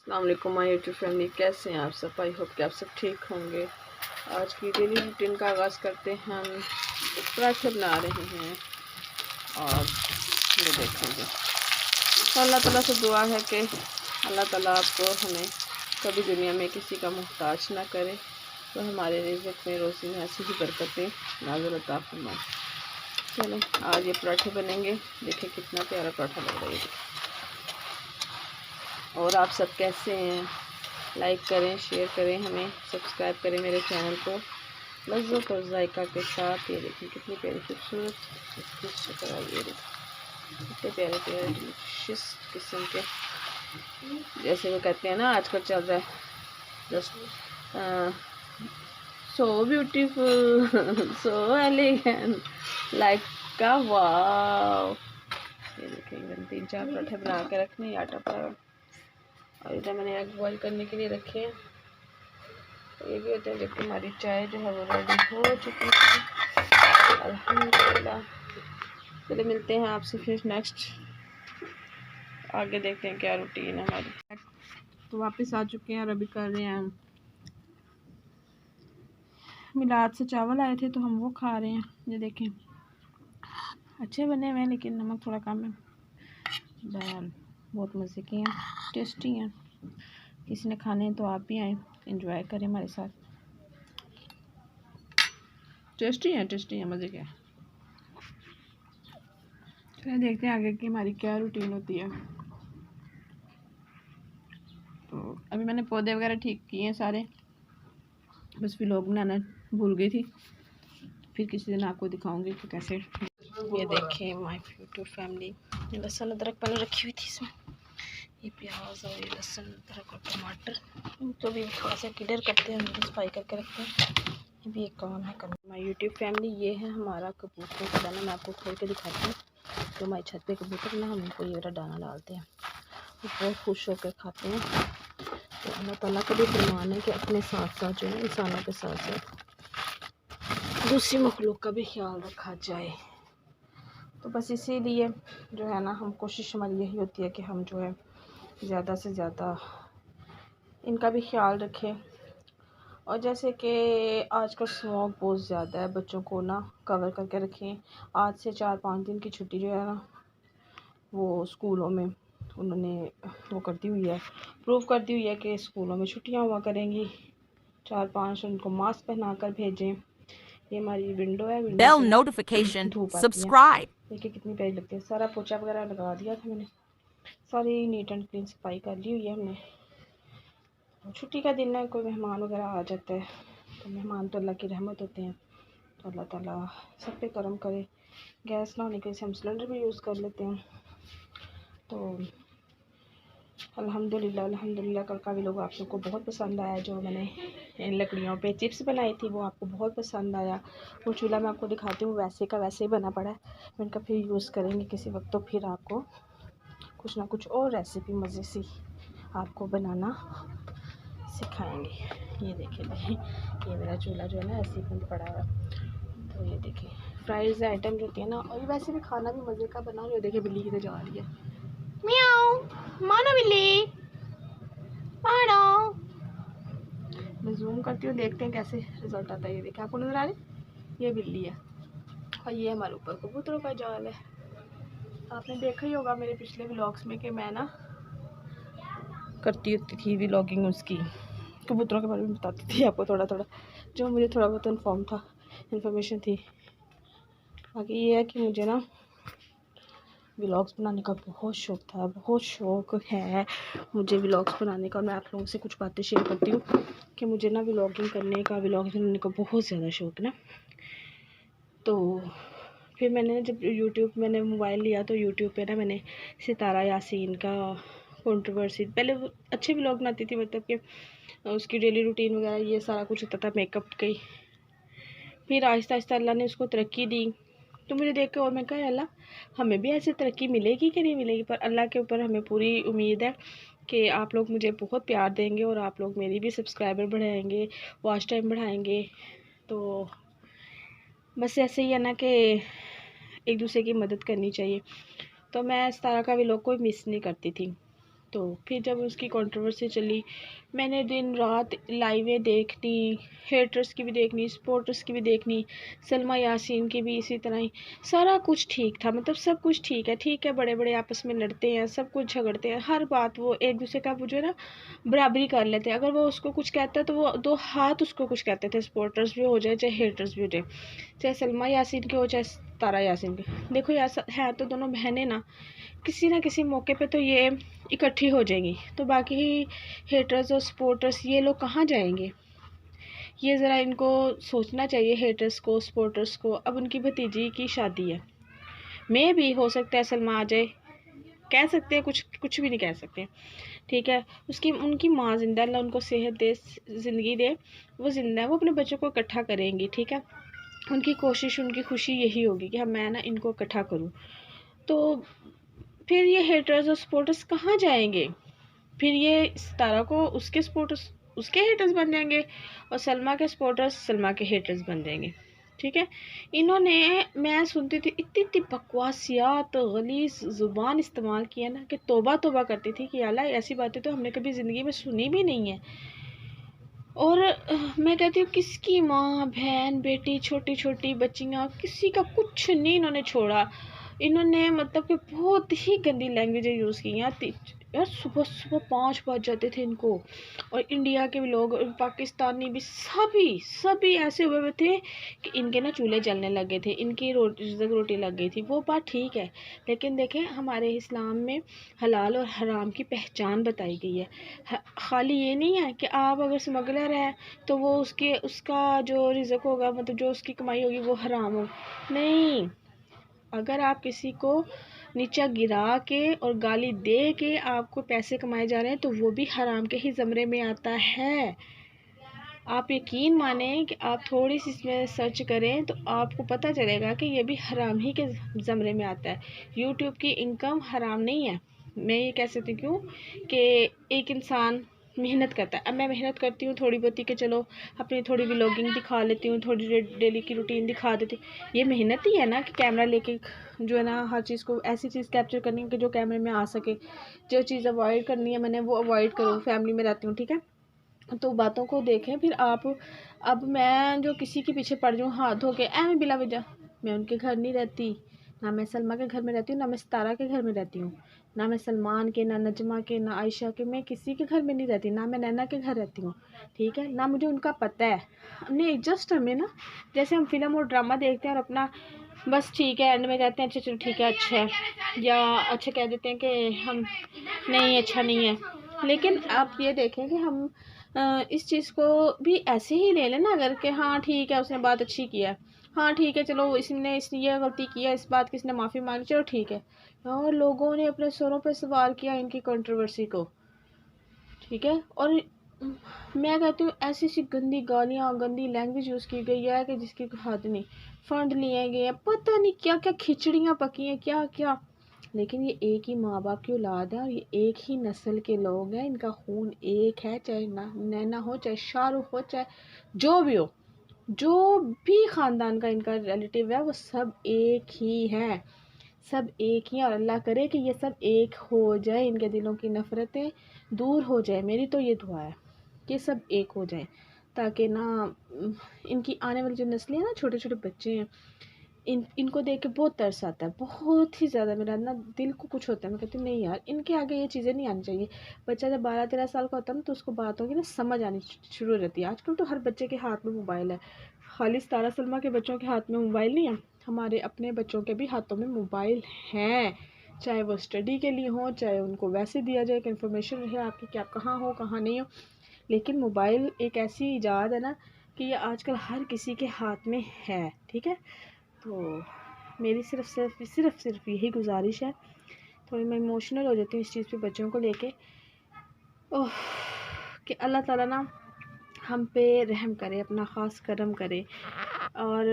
अस्सलाम वालेकुम my YouTube family, कैसे हैं आप सब। आई होप कि आप सब ठीक होंगे। आज की डेली रूटीन का आगाज़ करते हैं। हम पराठे बना रहे हैं और ये देखेंगे। तो अल्लाह ताला से दुआ है कि अल्लाह ताला आपको हमें कभी दुनिया में किसी का मोहताज ना करे, तो हमारे रिज़्क़ में रोज़ी में ऐसी ही बरकतें नाज़िल अता फरमाए। चलो आज ये पराठे बनेंगे। देखिए कितना प्यारा पराठा लग रहा है। और आप सब कैसे हैं? लाइक करें, शेयर करें, हमें सब्सक्राइब करें मेरे चैनल को लज़्ज़त और जायका के साथ। ये देखिए कितनी प्यारी खूबसूरत इसकी शक्ल आई है। कितने प्यारे प्यारे डिलीशियस किस्म के, जैसे वो कहते हैं ना आजकल चल रहा है just so beautiful so elegant like का वाव। ये देखिए एकदम 3-4 पराठे बना के रखने आटा पड़ा। और इधर मैंने एग बॉईल करने के लिए रखे हैं। तो ये भी होते हैं। देखिए हमारी चाय जो है वो रेडी हो चुकी है अल्हम्दुलिल्लाह। चलिए मिलते हैं आपसे फिर नेक्स्ट, आगे देखते हैं क्या रूटीन है हमारी। तो वापस आ चुके हैं और अभी कर रहे हैं मिलाद से चावल आए थे तो हम वो खा रहे हैं। ये देखें अच्छे बने हुए हैं लेकिन नमक थोड़ा कम है। दाल बहुत मज़े की हैं, टेस्टी हैं। किसी ने खाने हैं तो आप भी आएँ, एंजॉय करें हमारे साथ। टेस्टी है मज़े के। चलिए देखते हैं आगे की हमारी क्या रूटीन होती है। तो अभी मैंने पौधे वगैरह ठीक किए हैं सारे, बस व्लॉग बनाना भूल गई थी। फिर किसी दिन आपको दिखाऊंगी कि कैसे। ये देखें माय यूट्यूब फैमिली, लहसुन अदरक पहले रखी हुई थी इसमें। ये प्याज और ये लहसुन अदरक और टमाटर तो भी थोड़ा सा किडर करते हैं, सफाई करके रखते हैं। ये भी एक काम है करना। माय यूट्यूब फैमिली, ये है हमारा कबूतरों का दाना। मैं आपको खोल के दिखाती हूँ। तो हमारी छत पे कबूतर ना, हम इनको ये वाला दाना डालते हैं, वो बहुत खुश होकर खाते हैं। तो अल्लाह ताला का भी फरमान है कि अपने साथ साथ जो है इंसानों के साथ साथ दूसरी मखलूक का भी ख्याल रखा जाए। तो बस इसीलिए जो है ना, हम कोशिश हमारी यही होती है कि हम जो है ज़्यादा से ज़्यादा इनका भी ख्याल रखें। और जैसे कि आजकल स्मोक बहुत ज़्यादा है, बच्चों को ना कवर करके रखें। आज से 4-5 दिन की छुट्टी जो है ना, वो स्कूलों में उन्होंने वो कर दी हुई है, प्रूव कर दी हुई है कि स्कूलों में छुट्टियां हुआ करेंगी। 4-5 उनको मास्क पहना कर भेजें। ये हमारी विंडो है, विंडो Bell से ना notification, धूप आती है। subscribe. देखिए कितनी प्यारी लगती है। सारा पोछा वगैरह लगा दिया था मैंने, सारी नीट एंड क्लीन सफाई कर ली हुई है हमने। छुट्टी का दिन है, कोई मेहमान वगैरह आ जाता है तो मेहमान तो अल्लाह की रहमत होते हैं। तो अल्लाह ताला सब पे करम करे। गैस ना होने की वजह से हम सिलेंडर भी यूज़ कर लेते हैं। तो अल्हम्दुलिल्लाह कल का भी लोग आप सबको बहुत पसंद आया। जो मैंने इन लकड़ियों पे चिप्स बनाई थी वो आपको बहुत पसंद आया। वो चूल्हा मैं आपको दिखाती हूँ, वैसे का वैसे ही बना पड़ा है। मैं इनका फिर यूज़ करेंगे किसी वक्त, तो फिर आपको कुछ ना कुछ और रेसिपी मज़े सी आपको बनाना सिखाएंगे। ये देखिए ये मेरा चूल्हा जो है ना ऐसे ही बंद पड़ा है। तो ये देखिए फ्राइज़ आइटम जो होती है ना, और ये वैसे भी खाना भी मज़े का बना। ये देखिए बिल्ली किधर जा रही है, म्याऊ मानो बिल्ली मानो। मैं जूम करती हूँ, देखते हैं कैसे रिजल्ट आता है। ये देखिए आपको नज़र आ रही है, ये बिल्ली है और ये हमारे ऊपर कबूतरों का जाल है। आपने देखा ही होगा मेरे पिछले व्लॉग्स में कि मैं ना करती होती थी व्लॉगिंग, उसकी कबूतरों के बारे में बताती थी आपको थोड़ा थोड़ा, जो मुझे थोड़ा बहुत इन्फॉर्मेशन थी। बाकी ये है कि मुझे ना व्लॉग्स बनाने का बहुत शौक़ था, बहुत शौक़ है मुझे व्लॉग्स बनाने का। मैं आप लोगों से कुछ बातें शेयर करती हूँ कि मुझे ना व्लॉगिंग करने का, व्लॉग्स बनाने का बहुत ज़्यादा शौक़ है ना। तो फिर मैंने जब मैंने मोबाइल लिया तो यूट्यूब पे ना मैंने सितारा यासीन का कंट्रोवर्सी, पहले अच्छे व्लॉग बनाती थी, मतलब कि उसकी डेली रूटीन वगैरह ये सारा कुछ होता था, मेकअप का ही। फिर आहिस्ता आहिस्ता अल्लाह ने उसको तरक्की दी, तो मुझे देख के और मैं कहा अल्लाह हमें भी ऐसी तरक्की मिलेगी कि नहीं मिलेगी। पर अल्लाह के ऊपर हमें पूरी उम्मीद है कि आप लोग मुझे बहुत प्यार देंगे और आप लोग मेरी भी सब्सक्राइबर बढ़ाएंगे, वॉच टाइम बढ़ाएंगे। तो बस ऐसे ही है ना कि एक दूसरे की मदद करनी चाहिए। तो मैं सितारा का व्लॉग कोई मिस नहीं करती थी। तो फिर जब उसकी कंट्रोवर्सी चली, मैंने दिन रात लाइवें देखनी, हेटर्स की भी देखनी, सपोर्टर्स की भी देखनी, सलमा यासीन की भी इसी तरह ही। सारा कुछ ठीक था, मतलब सब कुछ ठीक है, बड़े बड़े आपस में लड़ते हैं, सब कुछ झगड़ते हैं, हर बात वो एक दूसरे का जो है ना बराबरी कर लेते हैं। अगर वो उसको कुछ कहता है तो वो दो हाथ उसको कुछ कहते थे, सपोर्टर्स भी हो जाए चाहे हेटर्स भी हो जाए, चाहे सलमा यासीन के हो चाहे तारा यासीन के। देखो यार है तो दोनों बहनें ना, किसी ना किसी मौके पे तो ये इकट्ठी हो जाएंगी, तो बाकी हेटर्स और सपोर्टर्स ये लोग कहाँ जाएंगे? ये ज़रा इनको सोचना चाहिए, हेटर्स को सपोर्टर्स को। अब उनकी भतीजी की शादी है, मैं भी हो सकता है सलमा आ जाए, कह सकते हैं, कुछ भी नहीं कह सकते, ठीक है। उसकी उनकी माँ जिंदा है, अल्लाह उनको सेहत दे, ज़िंदगी दे, वो जिंदा है, वो अपने बच्चों को इकट्ठा करेंगी, ठीक है। उनकी कोशिश, उनकी खुशी यही होगी कि हम मैं ना इनको इकट्ठा करूँ। तो फिर ये हेटर्स और सपोर्टर्स कहाँ जाएंगे? फिर ये सितारा को उसके सपोर्टर्स उसके हेटर्स बन जाएंगे, और सलमा के सपोर्टर्स सलमा के हेटर्स बन जाएंगे, ठीक है। इन्होंने, मैं सुनती थी इतनी इतनी बकवासियात गलीज़ ज़ुबान इस्तेमाल किया ना कि तौबा तौबा करती थी कि अल्लाह ऐसी बातें तो हमने कभी ज़िंदगी में सुनी भी नहीं है। और मैं कहती हूँ किसकी माँ बहन बेटी छोटी छोटी बच्चियाँ किसी का कुछ नहीं इन्होंने छोड़ा। इन्होंने मतलब कि बहुत ही गंदी लैंग्वेज यूज़ की यार सुबह सुबह 5 बज जाते थे इनको, और इंडिया के भी लोग, पाकिस्तानी भी, सभी सभी ऐसे हुए हुए थे कि इनके ना चूल्हे जलने लगे थे, इनकी रोटी लग गई थी। वो बात ठीक है, लेकिन देखें हमारे इस्लाम में हलाल और हराम की पहचान बताई गई है। खाली ये नहीं है कि आप अगर स्मगलर है तो वो उसका जो रिज़्क होगा, मतलब जो उसकी कमाई होगी वो हराम हो, नहीं। अगर आप किसी को नीचा गिरा के और गाली दे के आपको पैसे कमाए जा रहे हैं तो वो भी हराम के ही ज़मरे में आता है। आप यकीन माने कि आप थोड़ी सी इसमें सर्च करें तो आपको पता चलेगा कि ये भी हराम ही के ज़मरे में आता है। यूट्यूब की इनकम हराम नहीं है, मैं ये कह सकती हूँ कि एक इंसान मेहनत करता है। अब मैं मेहनत करती हूँ थोड़ी बहुती कि चलो अपनी थोड़ी व्लॉगिंग दिखा लेती हूँ, थोड़ी डेली की रूटीन दिखा देती हूँ, ये मेहनत ही है ना कि कैमरा लेके जो है ना हर चीज़ को ऐसी चीज़ कैप्चर करनी है कि जो कैमरे में आ सके। जो चीज़ अवॉइड करनी है मैंने वो अवॉइड करूँ, फैमिली में रहती हूँ, ठीक है। तो बातों को देखें फिर आप। अब मैं जो किसी के पीछे पड़ जाऊँ हाथ धो के मैं बिला वजह, मैं उनके घर नहीं रहती, ना मैं सलमा के घर में रहती हूँ, ना मैं सितारा के घर में रहती हूँ, ना मैं सलमान के, ना नजमा के, ना आयशा के, मैं किसी के घर में नहीं रहती, ना मैं नैना के घर रहती हूँ, ठीक है। ना मुझे उनका पता है, नहीं जस्ट हमें ना जैसे हम फिल्म और ड्रामा देखते हैं और अपना बस ठीक है एंड में कहते हैं अच्छा चलो ठीक है अच्छा है, या अच्छा कह देते हैं कि हम नहीं अच्छा नहीं है। लेकिन आप ये देखें कि हम इस चीज़ को भी ऐसे ही ले लें ना, अगर कि हाँ ठीक है उसने बात अच्छी किया, हाँ ठीक है चलो इसने ये गलती किया, इस बात की इसने माफ़ी मांगी, चलो ठीक है। और लोगों ने अपने सरों पे सवार किया इनकी कंट्रोवर्सी को, ठीक है। और मैं कहती हूँ ऐसी सी गंदी गालियाँ गंदी लैंग्वेज यूज़ की गई है कि जिसकी हद नहीं। फंड लिए गए हैं, पता नहीं क्या क्या खिचड़ियाँ पकी हैं क्या क्या, लेकिन ये एक ही माँ बाप की औलाद है और ये एक ही नस्ल के लोग हैं, इनका खून एक है, चाहे नैना हो चाहे शाहरुख हो चाहे जो भी हो, जो भी ख़ानदान का इनका रिलेटिव है वो सब एक ही है, सब एक ही। और अल्लाह करे कि ये सब एक हो जाए, इनके दिलों की नफ़रतें दूर हो जाए, मेरी तो ये दुआ है कि सब एक हो जाए, ताकि ना इनकी आने वाली जो नस्लें हैं ना, छोटे छोटे बच्चे हैं, इनको देख के बहुत तरस आता है, बहुत ही ज़्यादा मेरा ना दिल को कुछ होता है। मैं कहती हूँ नहीं यार इनके आगे ये चीज़ें नहीं आनी चाहिए। बच्चा जब 12-13 साल का होता है ना तो उसको बातों की ना समझ आनी शुरू हो जाती है। आजकल तो हर बच्चे के हाथ में मोबाइल है, खाली सितारा सलमा के बच्चों के हाथ में मोबाइल नहीं है, हमारे अपने बच्चों के भी हाथों में मोबाइल हैं, चाहे वो स्टडी के लिए हो चाहे उनको वैसे दिया जाए कि इन्फॉर्मेशन रहे आपकी कि आप कहाँ हो कहाँ नहीं हो। लेकिन मोबाइल एक ऐसी ईजाद है ना कि ये आजकल हर किसी के हाथ में है, ठीक है। तो मेरी सिर्फ यही गुजारिश है, थोड़ी मैं इमोशनल हो जाती हूँ इस चीज़ पे बच्चों को लेके, ओह कि अल्लाह ताला ना हम पे रहम करे, अपना ख़ास करम करे। और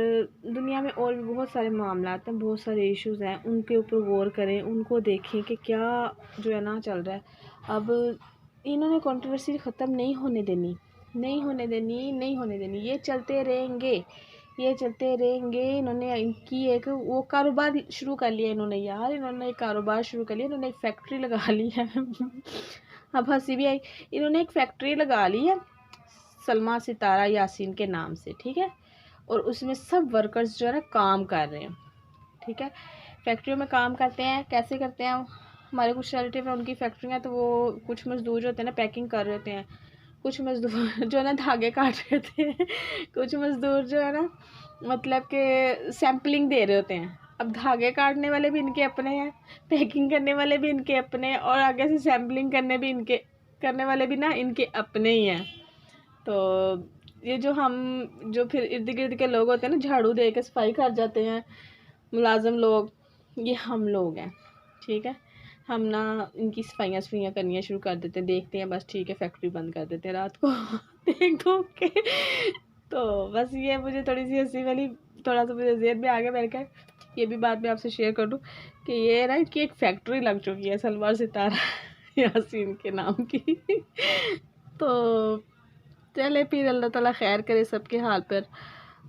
दुनिया में और भी बहुत सारे मामलात हैं, बहुत सारे इश्यूज़ हैं, उनके ऊपर गौर करें, उनको देखें कि क्या जो है ना चल रहा है। अब इन्होंने कंट्रोवर्सी ख़त्म नहीं होने देनी, नहीं होने देनी, नहीं होने देनी, ये चलते रहेंगे, ये चलते रहेंगे। इन्होंने इनकी एक वो कारोबार शुरू कर लिया इन्होंने यार, इन्होंने एक कारोबार शुरू कर लिया, इन्होंने एक फैक्ट्री लगा ली है। अब हंसी भी आई, इन्होंने एक फैक्ट्री लगा ली है सलमा सितारा यासीन के नाम से, ठीक है। और उसमें सब वर्कर्स जो है ना काम कर रहे हैं, ठीक है। फैक्ट्रियों में काम करते हैं, कैसे करते हैं, हमारे कुछ रिलेटिव है उनकी फैक्ट्री है, तो वो कुछ मजदूर जो होते हैं ना पैकिंग कर रहे होते हैं, कुछ मजदूर जो है ना धागे काट रहे होते हैं, कुछ मजदूर जो है ना मतलब कि सैम्पलिंग दे रहे होते हैं। अब धागे काटने वाले भी इनके अपने हैं, पैकिंग करने वाले भी इनके अपने हैं, और आगे से सैम्पलिंग करने वाले भी ना इनके अपने ही हैं। तो ये जो फिर इर्द गिर्द के लोग होते हैं ना, झाड़ू दे के सफाई कर जाते हैं मुलाजिम लोग, ये हम लोग हैं, ठीक है। हम ना इनकी सफाइयाँ करनी शुरू कर देते हैं, देखते हैं बस ठीक है, फैक्ट्री बंद कर देते हैं रात को देख दो के। तो बस ये मुझे थोड़ी सी हंसी वाली, थोड़ा सा मुझे ज़हन में आ गया, मैंने कहा ये भी बात मैं आपसे शेयर कर दूँ कि ये ना कि एक फैक्ट्री लग चुकी है सलमा सितारा यासीन के नाम की। तो चले फिर, अल्लाह ताला खैर करे सबके हाल पर,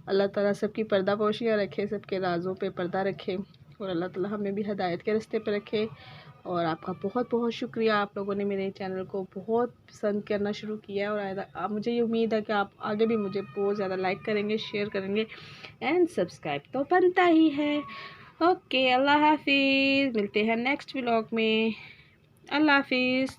अल्लाह ताला सबकी पर्दापोशियाँ रखे, सबके राज़ों पे पर्दा रखे, और अल्लाह ताला हमें भी हिदायत के रास्ते पे रखे। और आपका बहुत बहुत शुक्रिया, आप लोगों ने मेरे चैनल को बहुत पसंद करना शुरू किया, और मुझे ये उम्मीद है कि आप आगे भी मुझे बहुत ज़्यादा लाइक करेंगे, शेयर करेंगे, एंड सब्सक्राइब तो बनता ही है। ओके, अल्लाह हाफिज़, मिलते हैं नेक्स्ट व्लॉग में। अल्लाह हाफिज़।